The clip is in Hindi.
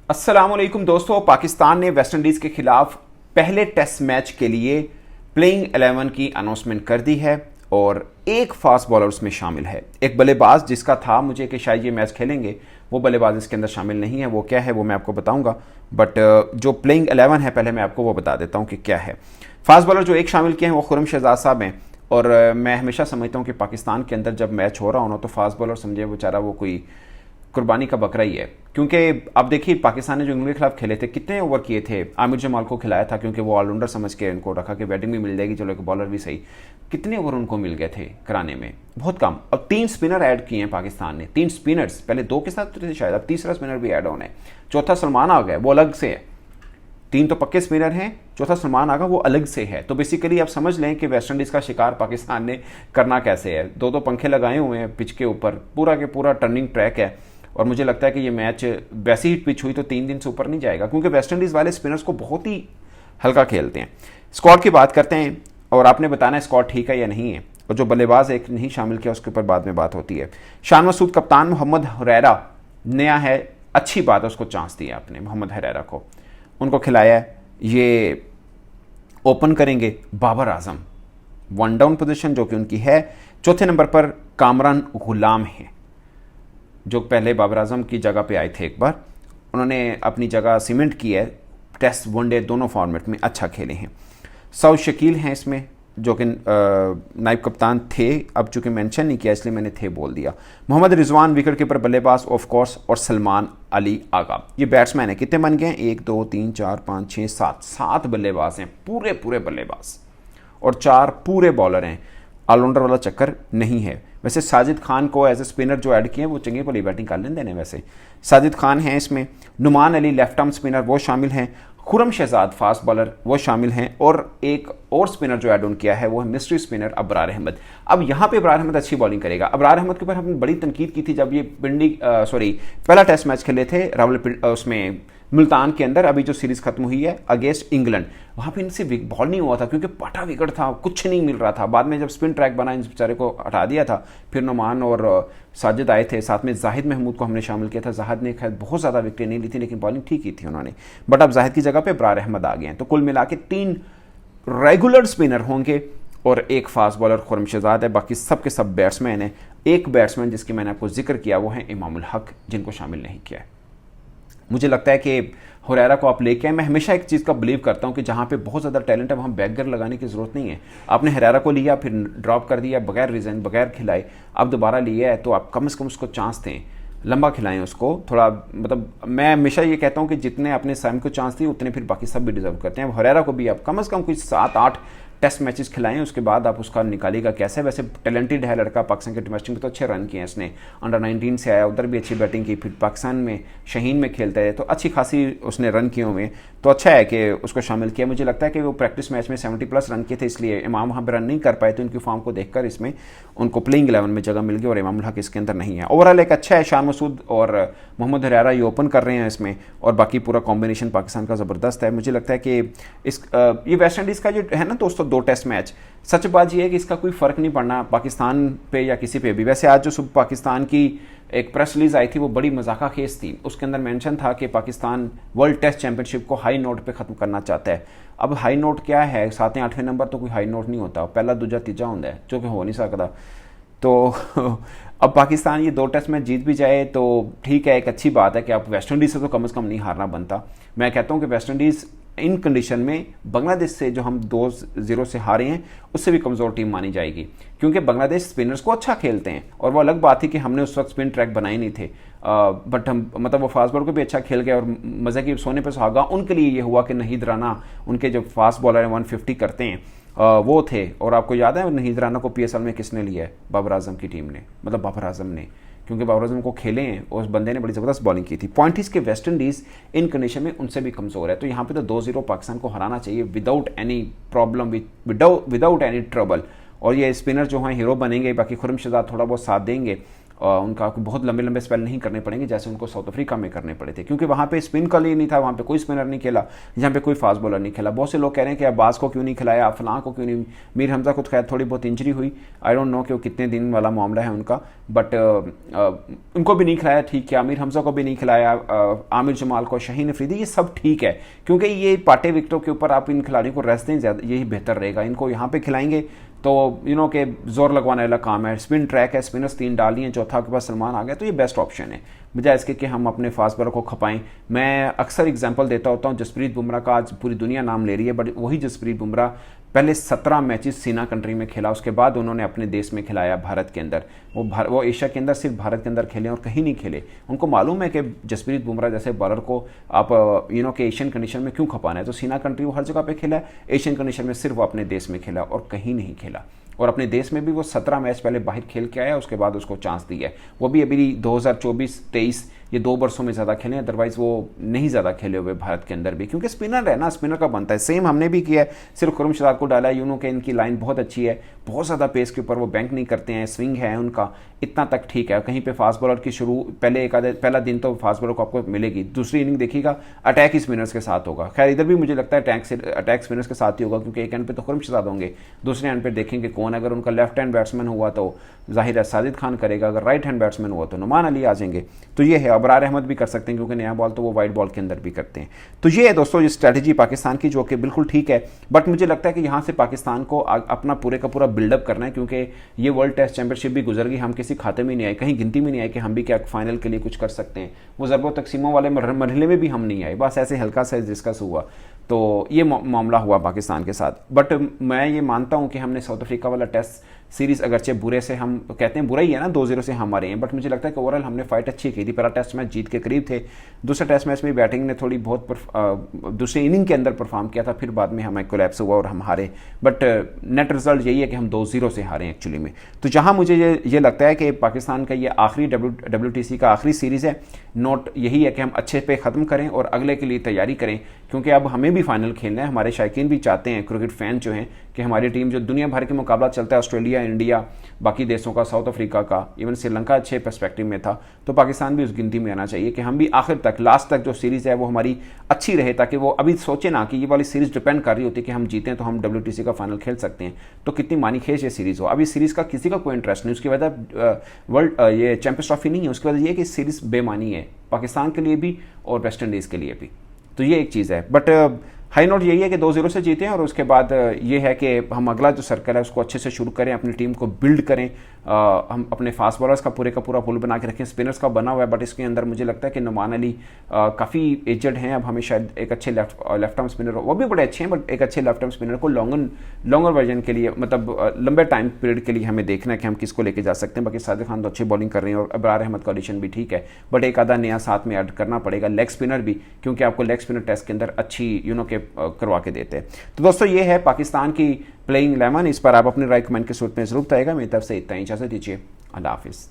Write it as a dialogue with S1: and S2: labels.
S1: अस्सलामुअलैकुम दोस्तों, पाकिस्तान ने वेस्ट इंडीज़ के खिलाफ पहले टेस्ट मैच के लिए प्लेइंग 11 की अनाउंसमेंट कर दी है और एक फास्ट बॉलर उसमें शामिल है। एक बल्लेबाज जिसका था मुझे कि शायद ये मैच खेलेंगे, वो बल्लेबाज इसके अंदर शामिल नहीं है। वो क्या है वो मैं आपको बताऊंगा, बट जो प्लेइंग 11 है पहले मैं आपको वो बता देता हूँ कि क्या है। फास्ट बॉलर जो एक शामिल किए हैं वो खुरम शहजाद साहब हैं। और मैं हमेशा समझता हूँ कि पाकिस्तान के अंदर जब मैच हो रहा हो ना तो फास्ट बॉलर समझे बेचारा वो कोई कुर्बानी का बकरा ही है। क्योंकि अब देखिए पाकिस्तान ने जो इंग्लैंड के खिलाफ खेले थे, कितने ओवर किए थे। आमिर जमाल को खिलाया था क्योंकि वो ऑलराउंडर समझ के उनको रखा कि बैटिंग भी मिल जाएगी, चलो एक बॉलर भी सही। कितने ओवर उनको मिल गए थे कराने में, बहुत कम। अब 3 स्पिनर ऐड किए हैं पाकिस्तान ने, 3 स्पिनर्स, पहले 2 के साथ थे शायद, अब तीसरा स्पिनर भी ऐड होना है। चौथा सलमान आ गया, वो अलग से है। 3 तो पक्के स्पिनर हैं, चौथा सलमान आगा वो अलग से है। तो बेसिकली आप समझ लें कि वेस्ट इंडीज़ का शिकार पाकिस्तान ने करना कैसे है। 2 पंखे लगाए हुए हैं पिच के ऊपर, पूरा के पूरा टर्निंग ट्रैक है। और मुझे लगता है कि ये मैच वैसी ही पिच हुई तो 3 दिन से ऊपर नहीं जाएगा, क्योंकि वेस्ट इंडीज़ वाले स्पिनर्स को बहुत ही हल्का खेलते हैं। स्क्वाड की बात करते हैं और आपने बताना है स्क्वाड ठीक है या नहीं है। और जो बल्लेबाज एक नहीं शामिल किया उसके ऊपर बाद में बात होती है। शान मसूद कप्तान, मोहम्मद हुरैरा नया है, अच्छी बात है, उसको चांस दिया आपने मोहम्मद हुरैरा को, उनको खिलाया है। ये ओपन करेंगे बाबर आजम, 1 डाउन पोजीशन जो कि उनकी है। चौथे नंबर पर कामरान गुलाम है, जो पहले बाबर आजम की जगह पे आए थे एक बार, उन्होंने अपनी जगह सीमेंट की है। टेस्ट वनडे दोनों फॉर्मेट में अच्छा खेले हैं। सऊद शकील हैं इसमें, जो कि नायब कप्तान थे, अब चूंकि मेंशन नहीं किया इसलिए मैंने थे बोल दिया। मोहम्मद रिजवान विकेट कीपर बल्लेबाज ऑफ कोर्स, और सलमान अली आगा ये बैट्समैन है। कितने बन गए हैं? 1 2 3 4 5 6 7 बल्लेबाज हैं, पूरे पूरे बल्लेबाज, और 4 पूरे बॉलर हैं। ऑलराउंडर वाला चक्कर नहीं है। वैसे साजिद खान को एज ए स्पिनर जो ऐड किए हैं वो चंगी भली बैटिंग कर लेते हैं। वैसे साजिद खान हैं इसमें। Noman Ali left arm spinner वो शामिल हैं। खुरम शहजाद फास्ट बॉलर वो शामिल हैं। और एक और स्पिनर जो ऐड ऑन किया है वो है मिस्ट्री स्पिनर अबरार अहमद। अब यहाँ पे अबरार अहमद अच्छी बॉलिंग करेगा। अबरार अहमद के ऊपर हमने बड़ी तनकीद की थी जब ये पहला टेस्ट मैच खेले थे रावलपिंडी उसमें मुल्तान के अंदर, अभी जो सीरीज खत्म हुई है अगेंस्ट इंग्लैंड, वहाँ पे इनसे बॉल नहीं हुआ था क्योंकि पटा विकेट था, कुछ नहीं मिल रहा था। बाद में जब स्पिन ट्रैक बना इन बेचारे को हटा दिया था, फिर नुमान और साजिद आए थे, साथ में जाहिद महमूद को हमने शामिल किया था। जाहिद ने खैर बहुत ज़्यादा विकेटें नहीं ली थी लेकिन बॉलिंग ठीक ही थी उन्होंने, बट अब जाहिद की जगह पे अबरार अहमद आ गए हैं। तो कुल मिला के 3 रेगुलर स्पिनर होंगे और एक फास्ट बॉलर खुरम शहजाद है। बाकी सब के सब बैट्समैन हैं। एक बैट्समैन जिसकी मैंने आपको जिक्र किया वो है इमामुल हक, जिनको शामिल नहीं किया है। मुझे लगता है कि हुरैरा को आप लेके आए। मैं हमेशा एक चीज़ का बिलीव करता हूँ कि जहाँ पे बहुत ज़्यादा टैलेंट है वहाँ बैकगर लगाने की ज़रूरत नहीं है। आपने हुरैरा को लिया, फिर ड्रॉप कर दिया बगैर रीज़न, बगैर खिलाए, अब दोबारा लिया है तो आप कम से कम उसको चांस दें, लंबा खिलाएं उसको थोड़ा। मतलब मैं हमेशा ये कहता हूँ कि जितने अपने सैम को चांस दिए उतने फिर बाकी सब भी डिजर्व करते हैं। हुरैरा को भी आप कम से कम कुछ 7-8 टेस्ट मैचेस खिलाएं, उसके बाद आप उसका निकालेगा कैसे। वैसे टैलेंटेड है लड़का, पाकिस्तान के डोमेस्टिक में तो अच्छे रन किए हैं इसने। अंडर 19 से आया, उधर भी अच्छी बैटिंग की, फिर पाकिस्तान में शाहीन में खेलता है तो अच्छी खासी उसने रन किए हुए। तो अच्छा है कि उसको शामिल किया। मुझे लगता है कि वो प्रैक्टिस मैच में 70+ रन किए थे, इसलिए इमाम वहाँ पर रन नहीं कर पाए, तो इनकी फॉर्म को देखकर इसमें उनको प्लेइंग 11 में जगह मिल गई और इमामुल हक इसके अंदर नहीं है। ओवरऑल एक अच्छा है। शान मसूद और मोहम्मद हुरैरा ये ओपन कर रहे हैं इसमें, और बाकी पूरा कॉम्बिनेशन पाकिस्तान का ज़बरदस्त है। मुझे लगता है कि ये वेस्ट इंडीज़ का जो है ना दोस्तों 2 टेस्ट मैच, सच बात यह है कि इसका कोई फ़र्क नहीं पड़ना पाकिस्तान पे या किसी पे भी। वैसे आज जो सुबह पाकिस्तान की एक प्रेस रिलीज आई थी वो बड़ी मजाका खेज थी। उसके अंदर मेंशन था कि पाकिस्तान वर्ल्ड टेस्ट चैंपियनशिप को हाई नोट पे ख़त्म करना चाहता है। अब हाई नोट क्या है? 7वें 8वें नंबर तो कोई हाई नोट नहीं होता, पहला दूजा तीजा होता है, जो कि हो नहीं सकता। तो अब पाकिस्तान ये 2 टेस्ट में जीत भी जाए तो ठीक है, एक अच्छी बात है कि आप वेस्ट इंडीज़ से तो कम से कम नहीं हारना बनता। मैं कहता हूँ कि वेस्ट इंडीज़ इन कंडीशन में बांग्लादेश से जो हम 2-0 से हारे हैं उससे भी कमज़ोर टीम मानी जाएगी, क्योंकि बांग्लादेश स्पिनर्स को अच्छा खेलते हैं। और वो अलग बात थी कि हमने उस वक्त स्पिन ट्रैक बनाए नहीं थे, बट हम मतलब वो फास्ट बॉलर को भी अच्छा खेल गए और मज़े की सोने पर सुहागा उनके लिए ये हुआ कि नहीद राना, उनके जो फास्ट बॉलर हैं 150 करते हैं, वो थे। और आपको याद है नहीद राना को PSL में किसने लिया है? बाबर आजम की टीम ने, मतलब बाबर आजम ने, क्योंकि बाबर आजम को खेले हैं और उस बंदे ने बड़ी ज़बरदस्त बॉलिंग की थी। पॉइंट इसके वेस्ट इंडीज़ इन कंडीशन में उनसे भी कमज़ोर है, तो यहाँ पे तो 2-0 पाकिस्तान को हराना चाहिए without any problem, without any trouble. और ये स्पिनर जो हैं हीरो बनेंगे, बाकी खुरम शहजाद थोड़ा बहुत साथ देंगे उनका बहुत लंबे लंबे स्पेल नहीं करने पड़ेंगे जैसे उनको साउथ अफ्रीका में करने पड़े थे, क्योंकि वहाँ पे स्पिन का लिए नहीं था, वहाँ पे कोई स्पिनर नहीं खेला, यहाँ पे कोई फास्ट बॉलर नहीं खेला। बहुत से लोग कह रहे हैं कि अब्बास को क्यों नहीं खिलाया, फलां को क्यों नहीं। मीर हमजा को खैर थोड़ी बहुत इंजरी हुई, आई डोंट नो कि वो कितने दिन वाला मामला है उनका, बट उनको भी नहीं खिलाया, ठीक है। आमिर हमजा को भी नहीं खिलाया, आमिर जमाल को, शाहीन अफरीदी, ये सब ठीक है, क्योंकि ये पाटे विकेटों के ऊपर आप इन खिलाड़ियों को रेस्ट दें, यही बेहतर रहेगा। इनको यहाँ पे खिलाएंगे तो के जोर लगवाने वाला काम है, स्पिन ट्रैक है, स्पिनर्स 3 डाल दिए, चौथा के पास सलमान आ गया, तो ये बेस्ट ऑप्शन है बजाय इसके कि हम अपने फास्ट बॉलर को खपाएं। मैं अक्सर एग्जांपल देता होता हूं, जसप्रीत बुमराह का आज पूरी दुनिया नाम ले रही है, बट वही जसप्रीत बुमराह पहले 17 मैचेस सीना कंट्री में खेला, उसके बाद उन्होंने अपने देश में खिलाया भारत के अंदर। वो एशिया के अंदर सिर्फ भारत के अंदर खेले और कहीं नहीं खेले। उनको मालूम है कि जसप्रीत बुमराह जैसे बॉलर को आप के एशियन कंडीशन में क्यों खपाना है, तो सीना कंट्री वो हर जगह पे खेला है, एशियन कंडीशन में सिर्फ वो अपने देश में खेला और कहीं नहीं खेला। और अपने देश में भी वो 17 मैच पहले बाहर खेल के आया, उसके बाद उसको चांस दिया है। वो भी अभी 2024-23 ये 2 वर्षों में ज़्यादा खेले, अदरवाइज वो नहीं ज़्यादा खेले हुए भारत के अंदर भी, क्योंकि स्पिनर है ना, स्पिनर का बनता है। सेम हमने भी किया है, सिर्फ खुरम शराब को डाला है। के इनकी लाइन बहुत अच्छी है, बहुत ज़्यादा पेस के ऊपर वो बैंक नहीं करते हैं, स्विंग है उनका, इतना तक ठीक है। कहीं पे फास्ट बॉलर की शुरू पहला दिन तो फास्ट बॉलर को आपको मिलेगी, दूसरी इनिंग देखिएगा अटैक ही स्पिनर्स के साथ होगा। खैर इधर भी मुझे लगता है अटैक स्पिनर्स के साथ ही होगा, क्योंकि एक एंड पे तो खुरम शराब होंगे, दूसरे एंड पे देखेंगे कौन। अगर उनका लेफ्ट हैंड बैट्समैन हुआ तो जाहिर है साजिद खान करेगा, अगर राइट हैंड बैट्समैन हुआ तो नुमान अली आ जाएंगे। तो ये है, अबरार अहमद भी कर सकते हैं, क्योंकि नया बॉल तो वो वाइट बॉल के अंदर भी करते हैं। तो ये है दोस्तों ये स्ट्रैटेजी पाकिस्तान की, जो कि बिल्कुल ठीक है। बट मुझे लगता है कि यहाँ से पाकिस्तान को अपना पूरे का पूरा बिल्डअप करना है, क्योंकि ये वर्ल्ड टेस्ट चैंपियनशिप भी गुजर गई, हम किसी खाते में नहीं आए, कहीं गिनती में नहीं आए कि हम भी क्या फाइनल के लिए कुछ कर सकते हैं। वो ज़रबों तकसीमों वाले मरहले में भी हम नहीं आए, बस ऐसे हल्का सा डिस्कस हुआ। तो ये मामला हुआ पाकिस्तान के साथ। बट मैं ये मानता हूँ कि हमने साउथ अफ्रीका वाला टेस्ट सीरीज़ अगरचे बुरे से, हम कहते हैं बुरा ही है ना, 2-0 से हमारे हैं, बट मुझे लगता है कि ओवरऑल हमने फाइट अच्छी की थी। पहला टेस्ट मैच जीत के करीब थे, दूसरे टेस्ट मैच में बैटिंग ने थोड़ी बहुत दूसरे इनिंग के अंदर परफॉर्म किया था, फिर बाद में हमें कोलैप्स हुआ और हम हारे। बट नेट रिजल्ट यही है कि हम 2-0 से हारे एक्चुअली में। तो जहाँ मुझे ये लगता है कि पाकिस्तान का ये आखिरी WTC का आखिरी सीरीज़ है, नोट यही है कि हम अच्छे पे ख़त्म करें और अगले के लिए तैयारी करें, क्योंकि अब हमें भी फाइनल खेलना है। हमारे शायकीन भी चाहते हैं, क्रिकेट फैन जो हैं, कि हमारी टीम जो दुनिया भर के मुकाबला चलता है, ऑस्ट्रेलिया, इंडिया, बाकी देशों का, साउथ अफ्रीका का, इवन श्रीलंका अच्छे पर्सपेक्टिव में था, तो पाकिस्तान भी उस गिनती में आना चाहिए कि हम भी आखिर तक, लास्ट तक जो सीरीज़ है वो हमारी अच्छी रहे, ताकि वो अभी सोचे ना कि ये वाली सीरीज़ डिपेंड कर रही होती है कि हम जीतें तो हम WTC का फाइनल खेल सकते हैं, तो कितनी मानी खेज ये सीरीज़ हो। अभी सीरीज़ का किसी का कोई इंटरेस्ट नहीं, उसकी वजह वर्ल्ड ये चैंपियंस ट्रॉफी नहीं है, उसकी वजह ये कि सीरीज़ बेमानी है पाकिस्तान के लिए भी और वेस्ट इंडीज़ के लिए भी। तो ये एक चीज़ है। बट हाई नोट यही है कि 2-0 से जीतें, और उसके बाद ये है कि हम अगला जो सर्कल है उसको अच्छे से शुरू करें, अपनी टीम को बिल्ड करें। हम अपने फास्ट बॉलर्स का पूरे का पूरा पुल बना के रखें। स्पिनर्स का बना हुआ है, बट इसके अंदर मुझे लगता है कि नुमान अली काफ़ी एजड हैं, अब हमें शायद एक अच्छे लेफ्ट आर्म स्पिनर, वो भी बड़े अच्छे हैं, बट एक अच्छे लेफ्ट आर्म स्पिनर को लॉन्गर वर्जन के लिए, मतलब लंबे टाइम पीरियड के लिए हमें देखना है कि हम किसको लेके जा सकते हैं। बाकी साजिद खान तो अच्छी बॉलिंग कर रहे हैं और अबरार अहमद का ऑडिशन भी ठीक है, बट एक आधा नया साथ में ऐड करना पड़ेगा, लेग स्पिनर भी, क्योंकि आपको लेग स्पिनर टेस्ट के अंदर अच्छी के करवा के देते हैं। तो दोस्तों ये है पाकिस्तान की प्लेइंग 11, इस पर आप अपनी राय कमेंट के सूरत में जरूर बताइएगा। मेरी तरफ से इतना ही, इजाजत दीजिए, अल्लाह हाफिज़।